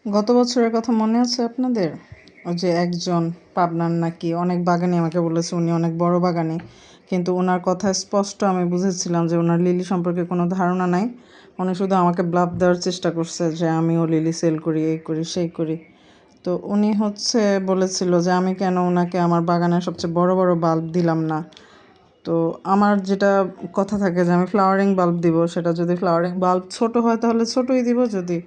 গত বছরের কথা মনে আছে আপনাদের? ওই যে একজন পাবনার নাকি অনেক বাগানি আমাকে বলেছে, উনি অনেক বড় বাগানি, কিন্তু ওনার কথা স্পষ্ট আমি বুঝেছিলাম যে ওনার লিলি সম্পর্কে কোনো ধারণা নাই। উনি শুধু আমাকে ব্লাফ দেওয়ার চেষ্টা করছে যে আমিও লিলি সেল করি, এই করি সেই করি। তো উনি বলেছিল যে আমি কেন ওনাকে আমার বাগানের সবচেয়ে বড় বড় বাল্ব দিলাম না। তো আমার যেটা কথা থাকে যে আমি ফ্লাওয়ারিং বাল্ব দিব, সেটা যদি ফ্লাওয়ারিং বাল্ব ছোট হয় তাহলে ছোটই দিব, যদি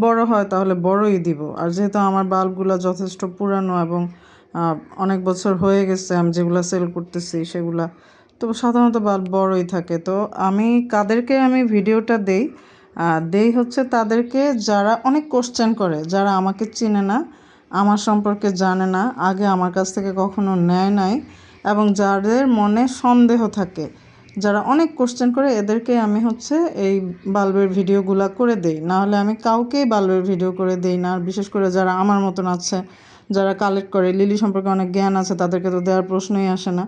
বড় হয় তাহলে বড়ই দিব। আর যেহেতু আমার বাল্বগুলো যথেষ্ট পুরানো এবং অনেক বছর হয়ে গেছে আমি যেগুলো সেল করতেছি সেগুলা, তো সাধারণত বাল্ব বড়ই থাকে। তো কাদেরকে আমি ভিডিওটা দেই তাদেরকে যারা অনেক কোশ্চেন করে, যারা আমাকে চিনে না, আমার সম্পর্কে জানে না, আগে আমার কাছ থেকে কখনো নেয় নাই, এবং যাদের মনে সন্দেহ থাকে, যারা অনেক কোশ্চেন করে, এদেরকে আমি এই বাল্বের ভিডিওগুলো করে দেই। নাহলে আমি কাউকেই বাল্বের ভিডিও করে দেই না। আর বিশেষ করে যারা আমার মতন আছে, যারা কালেক্ট করে, লিলি সম্পর্কে অনেক জ্ঞান আছে, তাদেরকে তো দেওয়ার প্রশ্নই আসে না।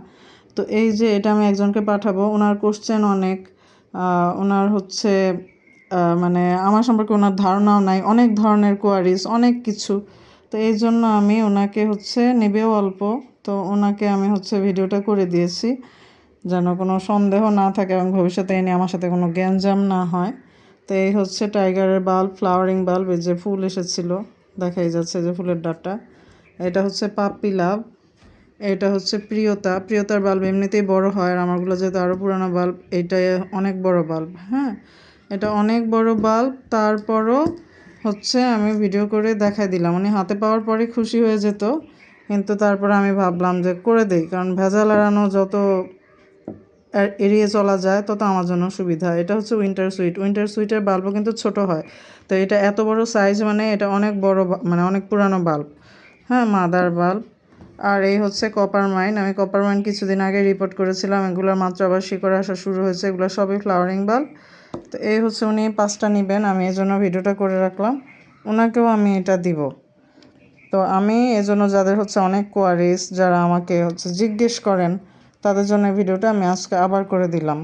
তো এই যে এটা আমি একজনকে পাঠাবো, ওনার কোশ্চেন অনেক, ওনার মানে আমার সম্পর্কে ওনার ধারণাও নাই, অনেক ধরনের কোয়ারিজ, অনেক কিছু। তো এই জন্য আমি ওনাকে নেবেও অল্প। তো ওনাকে আমি ভিডিওটা করে দিয়েছি যেন কোনো সন্দেহ না থাকে এবং ভবিষ্যতে এনে আমার সাথে কোনো গ্যাঞ্জাম না হয়। তো এই টাইগারের বাল্ব, ফ্লাওয়ারিং বাল্ব। এই যে ফুল এসেছিল, দেখাই যাচ্ছে যে ফুলের ডাঁটা। এটা পাপ্পি লাভ। এটা প্রিয়তার বাল্ব এমনিতেই বড় হয়, আর আমারগুলো যেহেতু আরও পুরানো বাল্ব, এইটাই অনেক বড় বাল্ব। হ্যাঁ, এটা অনেক বড় বাল্ব। তারপরও আমি ভিডিও করে দেখাই দিলাম। উনি হাতে পাওয়ার পরে খুশি হয়ে যেত, কিন্তু তারপরে আমি ভাবলাম যে করে দেই, কারণ ভেজাল এড়ানো যত এড়িয়ে চলা যায় তত আমার জন্য সুবিধা। এটা উইন্টার সুইটের বাল্বও কিন্তু ছোট হয়। তো এটা এত বড় সাইজ, মানে এটা অনেক বড়, মানে অনেক পুরানো বাল্ব। হ্যাঁ, মাদার বাল্ব। আর এই কপার মাইন। আমি কপার মাইন কিছুদিন আগে রিপোর্ট করেছিলাম, এগুলোর মাত্র আবার শিকড়ে আসা শুরু হয়েছে। এগুলো সবই ফ্লাওয়ারিং বাল্ব। তো এই উনি 5টা নেবেন, আমি এই জন্য ভিডিওটা করে রাখলাম। ওনাকেও আমি এটা দিব। তো আমি এজন্য যাদের অনেক কোয়ারিজ, যারা আমাকে জিজ্ঞেস করেন, তাদের জন্য ভিডিওটা আমি আজকে আবার করে দিলাম।